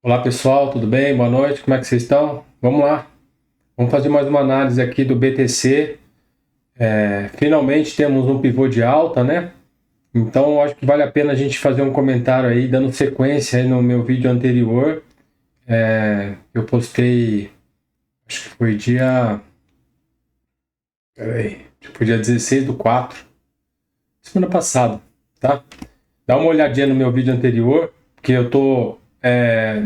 Olá pessoal, tudo bem? Boa noite, como é que vocês estão? Vamos lá, vamos fazer mais uma análise aqui do BTC. Finalmente temos um pivô de alta, né? Então acho que vale a pena a gente fazer um comentário aí, dando sequência aí no meu vídeo anterior. Eu postei, acho que foi dia 16/4, semana passada, tá? Dá uma olhadinha no meu vídeo anterior, que eu tô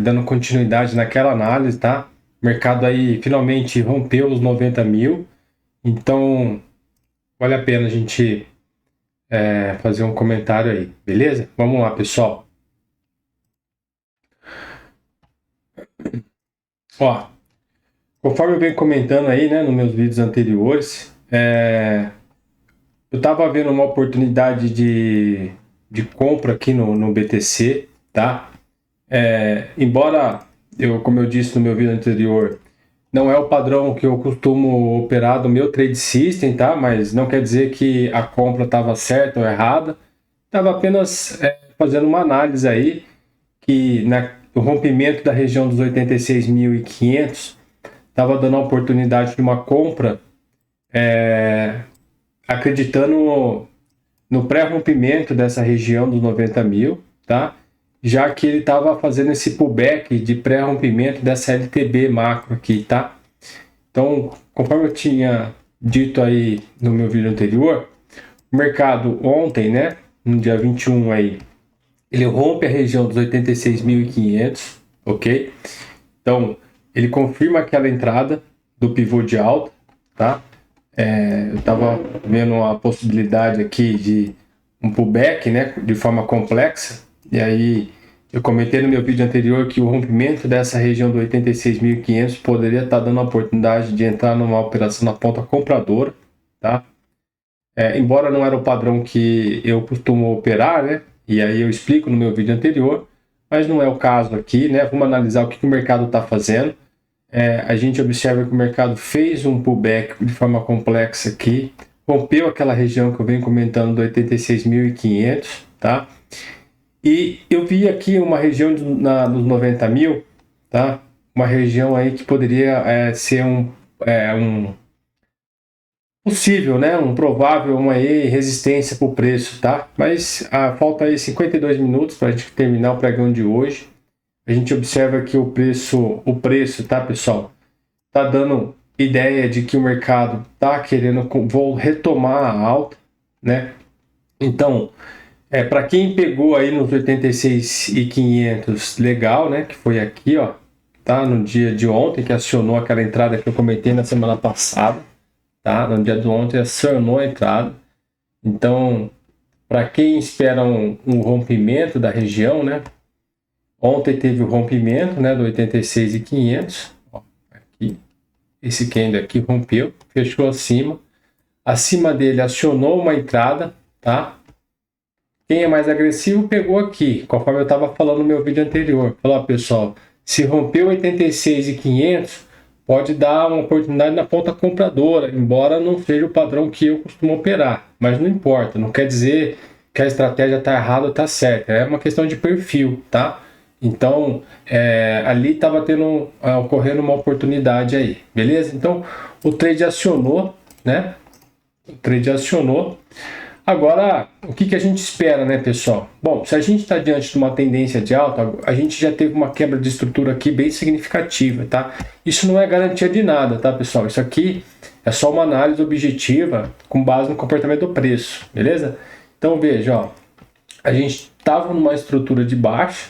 dando continuidade naquela análise, tá? O mercado aí finalmente rompeu os 90 mil, então vale a pena a gente fazer um comentário aí, beleza? Vamos lá, pessoal. Ó, conforme eu venho comentando aí, né, nos meus vídeos anteriores, eu tava vendo uma oportunidade de compra aqui no BTC, tá? Embora como eu disse no meu vídeo anterior, não é o padrão que eu costumo operar do meu trade system, tá? Mas não quer dizer que a compra estava certa ou errada. Estava apenas fazendo uma análise aí que o rompimento da região dos 86.500 estava dando a oportunidade de uma compra, acreditando no pré-rompimento dessa região dos 90 mil, tá? Já que ele estava fazendo esse pullback de pré-rompimento dessa LTB macro aqui, tá? Então, conforme eu tinha dito aí no meu vídeo anterior, o mercado ontem, né, no dia 21 aí, ele rompe a região dos 86.500, ok? Então, ele confirma aquela entrada do pivô de alta, tá? Eu estava vendo a possibilidade aqui de um pullback, né, de forma complexa, e aí eu comentei no meu vídeo anterior que o rompimento dessa região do 86.500 poderia estar dando a oportunidade de entrar numa operação na ponta compradora, tá? Embora não era o padrão que eu costumo operar, né? E aí eu explico no meu vídeo anterior, mas não é o caso aqui, né? Vamos analisar o que o mercado está fazendo. A gente observa que o mercado fez um pullback de forma complexa aqui, rompeu aquela região que eu venho comentando do 86.500, tá? E eu vi aqui uma região dos 90 mil, tá? Uma região aí que poderia ser um possível, né? Um provável, uma resistência para o preço, tá? Mas falta aí 52 minutos para a gente terminar o pregão de hoje. A gente observa que o preço, tá, pessoal? Tá dando ideia de que o mercado tá querendo retomar a alta, né? Então, para quem pegou aí nos 86.500, legal, né? Que foi aqui, ó, tá? No dia de ontem, que acionou aquela entrada que eu comentei na semana passada, tá? No dia de ontem acionou a entrada. Então, para quem espera um rompimento da região, né? Ontem teve o rompimento, né, do 86.500, aqui. Esse candle aqui rompeu, fechou acima. Acima dele acionou uma entrada, tá? Quem é mais agressivo pegou aqui, conforme eu estava falando no meu vídeo anterior. Falou, pessoal, se rompeu 86.500, pode dar uma oportunidade na ponta compradora, embora não seja o padrão que eu costumo operar. Mas não importa, não quer dizer que a estratégia está errada ou está certa. É uma questão de perfil, tá? Então, ali estava ocorrendo uma oportunidade aí, beleza? Então, o trade acionou, né? O trade acionou. Agora, o que a gente espera, né, pessoal? Bom, se a gente está diante de uma tendência de alta, a gente já teve uma quebra de estrutura aqui bem significativa, tá? Isso não é garantia de nada, tá, pessoal? Isso aqui é só uma análise objetiva com base no comportamento do preço, beleza? Então, veja, ó, a gente estava numa estrutura de baixa,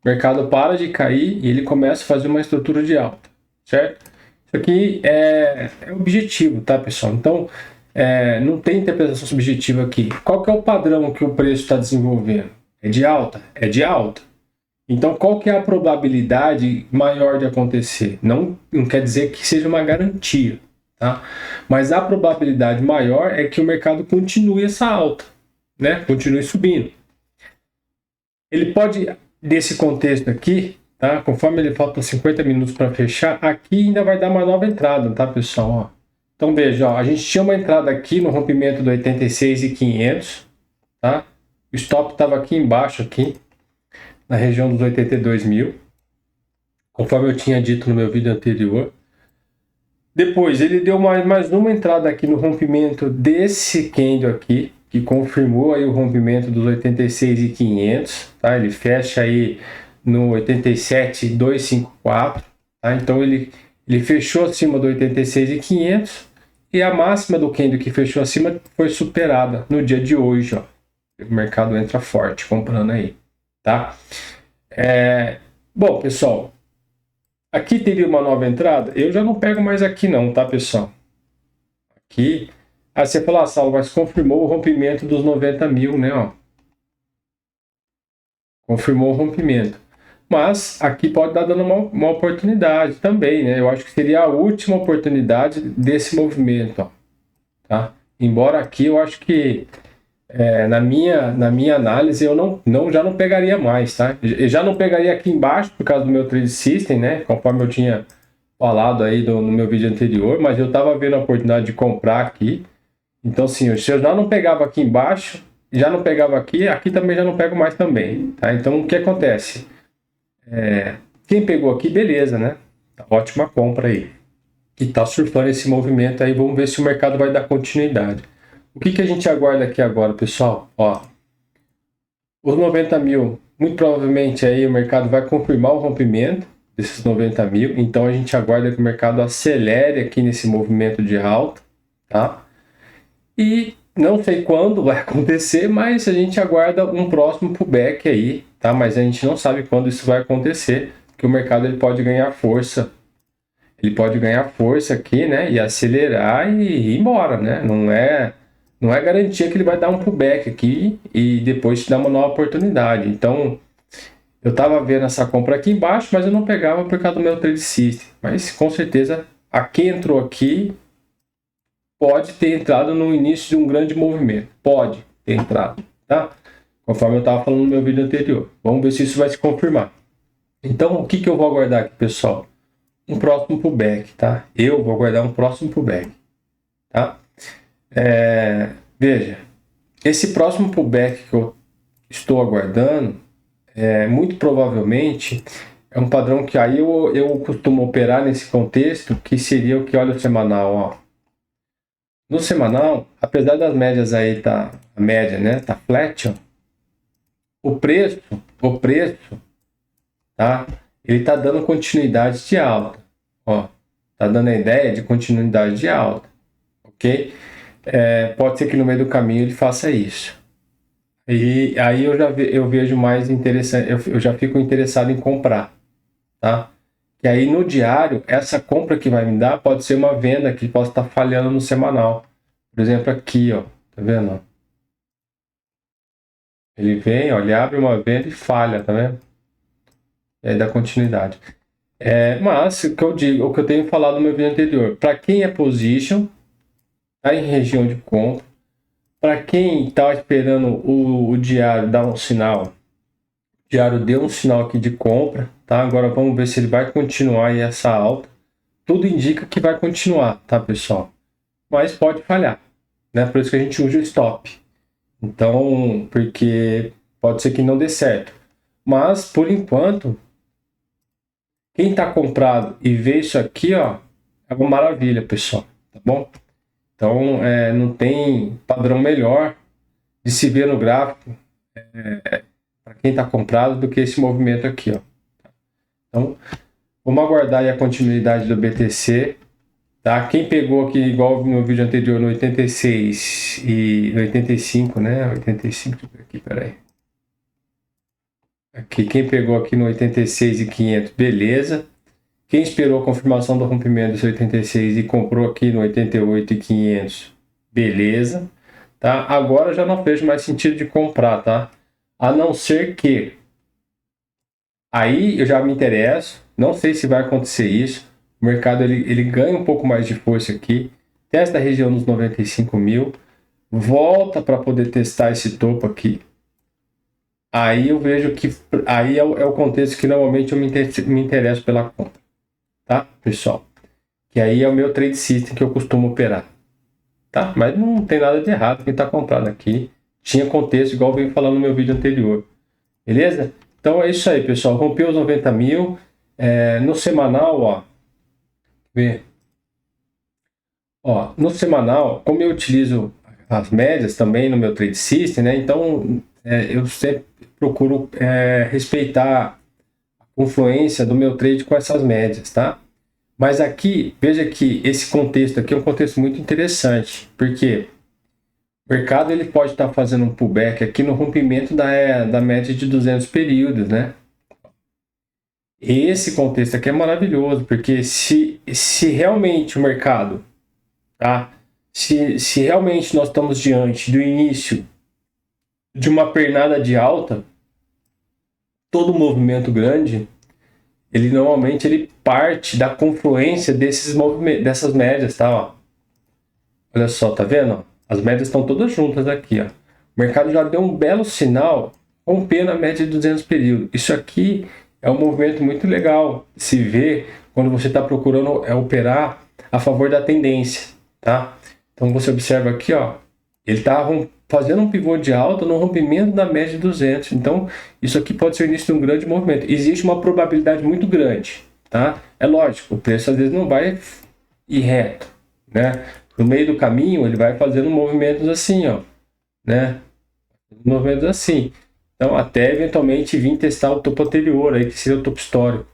o mercado para de cair e ele começa a fazer uma estrutura de alta, certo? Isso aqui é objetivo, tá, pessoal? Então, não tem interpretação subjetiva aqui. Qual que é o padrão que o preço está desenvolvendo? É de alta? É de alta. Então, qual que é a probabilidade maior de acontecer? Não quer dizer que seja uma garantia, tá? Mas a probabilidade maior é que o mercado continue essa alta, né? Continue subindo. Ele pode, nesse contexto aqui, tá? Conforme ele falta 50 minutos para fechar, aqui ainda vai dar uma nova entrada, tá, pessoal? Ó. Então veja, ó, a gente tinha uma entrada aqui no rompimento do 86.500, tá? O stop estava aqui embaixo, aqui, na região dos 82 mil. conforme eu tinha dito no meu vídeo anterior. Depois ele deu mais uma entrada aqui no rompimento desse candle aqui, que confirmou aí o rompimento dos 86.500, tá? Ele fecha aí no 87.254, tá? Então ele fechou acima do 86.500 e a máxima do candle que fechou acima foi superada no dia de hoje, ó. O mercado entra forte comprando aí, tá? Bom, pessoal, aqui teria uma nova entrada. Eu já não pego mais aqui não, tá, pessoal? Aqui, aí você fala, Saulo, mas confirmou o rompimento dos 90 mil, né, ó. Confirmou o rompimento. Mas aqui pode estar dando uma oportunidade também, né? Eu acho que seria a última oportunidade desse movimento, ó, tá? Embora aqui eu acho que na minha análise eu já não pegaria mais, tá? Eu já não pegaria aqui embaixo por causa do meu trade system, né? Conforme eu tinha falado aí no meu vídeo anterior, mas eu estava vendo a oportunidade de comprar aqui. Então, assim, se eu já não pegava aqui embaixo, já não pegava aqui também já não pego mais também, tá? Então, o que acontece? Quem pegou aqui, beleza, né? Ótima compra aí. E tá surfando esse movimento aí, vamos ver se o mercado vai dar continuidade. O que a gente aguarda aqui agora, pessoal? Ó, os 90 mil, muito provavelmente aí o mercado vai confirmar o rompimento desses 90 mil, então a gente aguarda que o mercado acelere aqui nesse movimento de alta, tá? E não sei quando vai acontecer, mas a gente aguarda um próximo pullback aí, tá? Mas a gente não sabe quando isso vai acontecer, porque o mercado ele pode ganhar força. Ele pode ganhar força aqui, né? E acelerar e ir embora, né? Não é garantia que ele vai dar um pullback aqui e depois te dar uma nova oportunidade. Então, eu estava vendo essa compra aqui embaixo, mas eu não pegava por causa do meu trade system. Mas com certeza, a quem entrou aqui pode ter entrado no início de um grande movimento. Pode ter entrado, tá? Conforme eu estava falando no meu vídeo anterior. Vamos ver se isso vai se confirmar. Então, o que eu vou aguardar aqui, pessoal? Um próximo pullback, tá? Eu vou aguardar um próximo pullback, tá? Veja, esse próximo pullback que eu estou aguardando, muito provavelmente é um padrão que aí eu costumo operar nesse contexto, que seria o que olha o semanal, ó. No semanal, apesar das médias aí a média, né, tá flat, ó, o preço, tá? Ele tá dando continuidade de alta, ó. Tá dando a ideia de continuidade de alta, ok? Pode ser que no meio do caminho ele faça isso. E aí eu vejo mais interessante, eu já fico interessado em comprar, tá? E aí no diário, essa compra que vai me dar pode ser uma venda que possa estar falhando no semanal. Por exemplo, aqui, ó, tá vendo? Ele vem, ó, ele abre uma venda e falha, tá vendo? E aí dá continuidade. Mas o que eu digo, o que eu tenho falado no meu vídeo anterior, para quem é position, tá em região de compra, para quem está esperando o diário dar um sinal, o diário deu um sinal aqui de compra, tá? Agora vamos ver se ele vai continuar aí essa alta. Tudo indica que vai continuar, tá, pessoal? Mas pode falhar, né? Por isso que a gente usa o stop. Então, porque pode ser que não dê certo. Mas, por enquanto, quem está comprado e vê isso aqui, ó, é uma maravilha, pessoal, tá bom? Então, não tem padrão melhor de se ver no gráfico para quem está comprado do que esse movimento aqui, ó. Então, vamos aguardar aí a continuidade do BTC, tá? Quem pegou aqui, igual no vídeo anterior, no 86 e no 85, né? 85, aqui, peraí. Aqui, quem pegou aqui no 86.500, beleza. Quem esperou a confirmação do rompimento desse 86 e comprou aqui no 88.500, beleza, tá? Agora já não vejo mais sentido de comprar, tá? A não ser que aí eu já me interesso, não sei se vai acontecer isso. O mercado ele ganha um pouco mais de força aqui, testa a região dos 95 mil, volta para poder testar esse topo aqui. Aí eu vejo que aí é o contexto que normalmente eu me interesso pela compra. Tá, pessoal? Que aí é o meu trade system que eu costumo operar. Tá? Mas não tem nada de errado quem está comprado aqui. Tinha contexto, igual eu venho falando no meu vídeo anterior. Beleza? Então é isso aí, pessoal. Rompeu os 90 mil. No semanal, ó, vê, ó, no semanal, como eu utilizo as médias também no meu trade system, né? Então eu sempre procuro respeitar a confluência do meu trade com essas médias, tá? Mas aqui, veja que esse contexto aqui é um contexto muito interessante, porque o mercado ele pode estar fazendo um pullback aqui no rompimento da média de 200 períodos, né? Esse contexto aqui é maravilhoso, porque se realmente o mercado, tá? Se realmente nós estamos diante do início de uma pernada de alta, todo movimento grande, ele normalmente ele parte da confluência dessas médias, tá? Ó. Olha só, tá vendo? As médias estão todas juntas aqui, ó. O mercado já deu um belo sinal rompendo a média de 200 períodos. Isso aqui é um movimento muito legal de se ver quando você está procurando operar a favor da tendência, tá? Então você observa aqui, ó, ele está fazendo um pivô de alta no rompimento da média de 200. Então isso aqui pode ser o início de um grande movimento. Existe uma probabilidade muito grande, tá? É lógico, o preço às vezes não vai ir reto, né? No meio do caminho ele vai fazendo movimentos assim, ó, né? Movimentos assim. Então, até eventualmente vir testar o topo anterior, aí, que seria o topo histórico.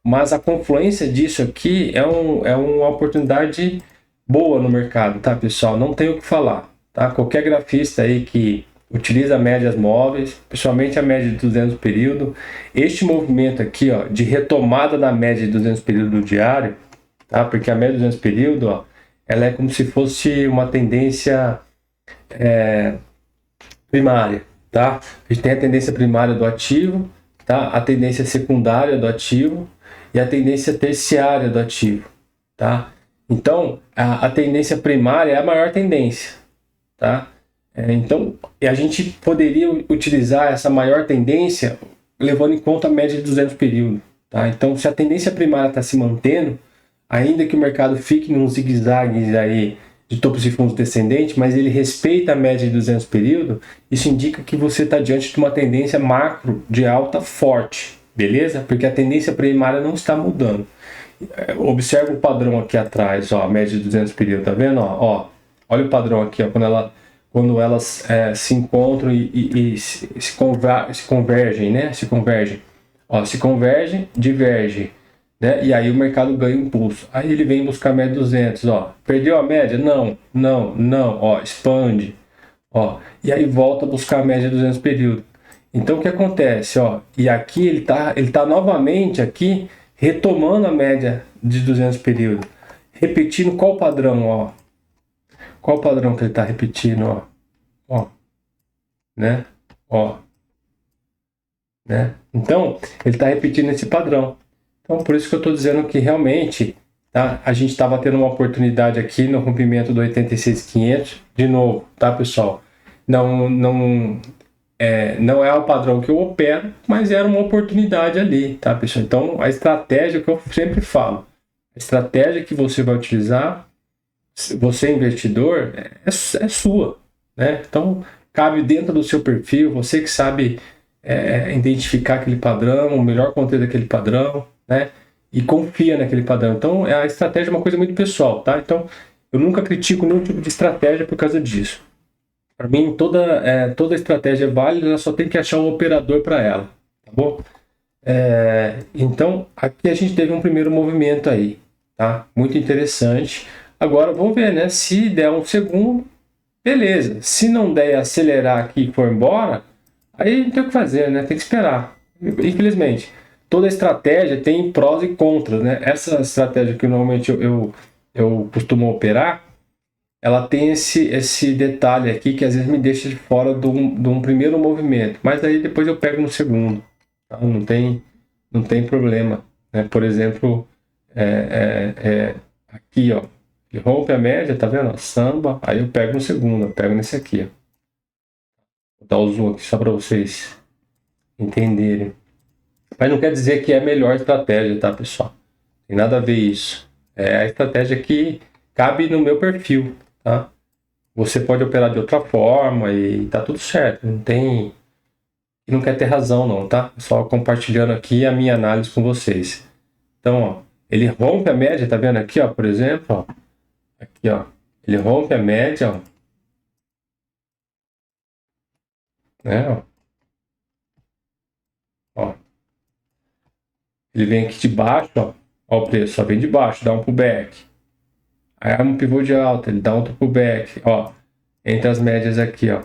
Mas a confluência disso aqui é uma oportunidade boa no mercado, tá, pessoal? Não tem o que falar, tá? Qualquer grafista aí que utiliza médias móveis, principalmente a média de 200 período, este movimento aqui, ó, de retomada da média de 200 período diário, tá? Porque a média de 200 período, ó, ela é como se fosse uma tendência primária, tá? A gente tem a tendência primária do ativo, tá? A tendência secundária do ativo e a tendência terciária do ativo, tá? Então, a tendência primária é a maior tendência, tá? Então, a gente poderia utilizar essa maior tendência levando em conta a média de 200 períodos, tá? Então, se a tendência primária está se mantendo, ainda que o mercado fique num zigue-zague aí de topos e fundos descendentes, mas ele respeita a média de 200 períodos, isso indica que você está diante de uma tendência macro de alta forte, beleza? Porque a tendência primária não está mudando. Observa o padrão aqui atrás, ó, a média de 200 períodos, tá vendo? Ó, olha o padrão aqui, ó, quando elas se encontram e se convergem, né? Se convergem. Ó, se convergem, divergem. Né? E aí o mercado ganha impulso. Aí ele vem buscar a média 200, ó. Perdeu a média? Não, ó, expande, ó. E aí volta a buscar a média 200 períodos. Então o que acontece, ó? E aqui ele tá novamente aqui retomando a média de 200 períodos. Repetindo qual padrão, ó? Qual o padrão que ele tá repetindo, ó? Ó, né? Ó, né? Então, ele tá repetindo esse padrão. Então, por isso que eu estou dizendo que realmente, tá, a gente estava tendo uma oportunidade aqui no rompimento do 86.500, de novo, tá, pessoal? Não é o padrão que eu opero, mas era uma oportunidade ali, tá, pessoal? Então, a estratégia que eu sempre falo, a estratégia que você vai utilizar, você investidor, é sua, né? Então, cabe dentro do seu perfil, você que sabe identificar aquele padrão, o melhor conteúdo daquele padrão, né? E confia naquele padrão. Então, a estratégia é uma coisa muito pessoal, tá? Então, eu nunca critico nenhum tipo de estratégia por causa disso. Para mim, toda estratégia é válida, só tem que achar um operador para ela, tá bom? Então, aqui a gente teve um primeiro movimento aí, tá? Muito interessante. Agora, vamos ver, né? Se der um segundo, beleza. Se não der acelerar aqui e for embora, aí não tem o que fazer, né? Tem que esperar. Infelizmente, toda estratégia tem prós e contras, né? Essa estratégia que normalmente eu costumo operar, ela tem esse detalhe aqui que às vezes me deixa de fora de um primeiro movimento, mas aí depois eu pego no segundo, tá? Não tem problema, né? Por exemplo, aqui, ó, ele rompe a média, tá vendo? Samba, aí eu pego no segundo, eu pego nesse aqui, ó. Vou dar o zoom aqui só para vocês entenderem. Mas não quer dizer que é a melhor estratégia, tá, pessoal? Tem nada a ver isso. É a estratégia que cabe no meu perfil, tá? Você pode operar de outra forma e tá tudo certo. Não quer ter razão não, tá? Só compartilhando aqui a minha análise com vocês. Então, ó, ele rompe a média, tá vendo aqui, ó, por exemplo, ó, aqui, ó, ele rompe a média, ó, né, ó, ele vem aqui de baixo, ó o preço, ó, vem de baixo, dá um pullback, aí é um pivô de alta, ele dá outro pullback, ó, entre as médias aqui, ó,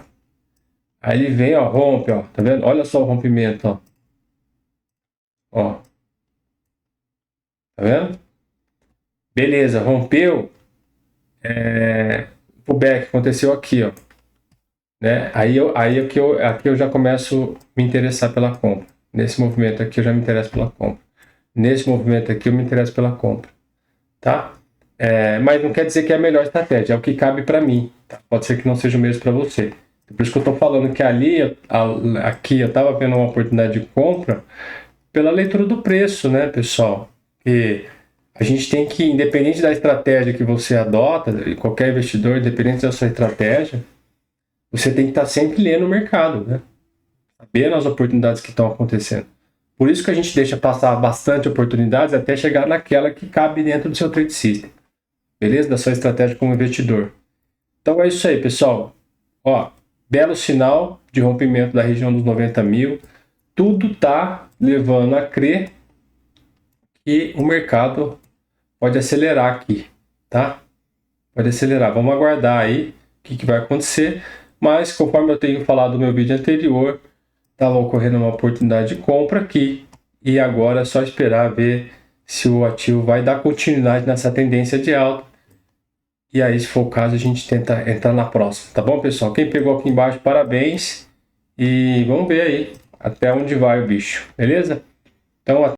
aí ele vem, ó, rompe, ó, tá vendo? Olha só o rompimento, ó, tá vendo? Beleza, rompeu, o pullback aconteceu aqui, ó, né? Aqui eu já começo a me interessar pela compra. Nesse movimento aqui eu já me interesso pela compra. Nesse movimento aqui eu me interesso pela compra, tá? Mas não quer dizer que é a melhor estratégia, é o que cabe para mim. Tá? Pode ser que não seja o mesmo para você. Por isso que eu estou falando que aqui eu estava vendo uma oportunidade de compra pela leitura do preço, né, pessoal? E a gente tem que, independente da estratégia que você adota, qualquer investidor, independente da sua estratégia, você tem que estar sempre lendo o mercado, né? Sabendo as oportunidades que estão acontecendo. Por isso que a gente deixa passar bastante oportunidades até chegar naquela que cabe dentro do seu trade system. Beleza? Da sua estratégia como investidor. Então é isso aí, pessoal. Ó, belo sinal de rompimento da região dos 90 mil. Tudo tá levando a crer que o mercado pode acelerar aqui, tá? Pode acelerar. Vamos aguardar aí o que vai acontecer. Mas, conforme eu tenho falado no meu vídeo anterior, estava ocorrendo uma oportunidade de compra aqui. E agora é só esperar ver se o ativo vai dar continuidade nessa tendência de alta. E aí, se for o caso, a gente tenta entrar na próxima. Tá bom, pessoal? Quem pegou aqui embaixo, parabéns. E vamos ver aí até onde vai o bicho. Beleza? Então,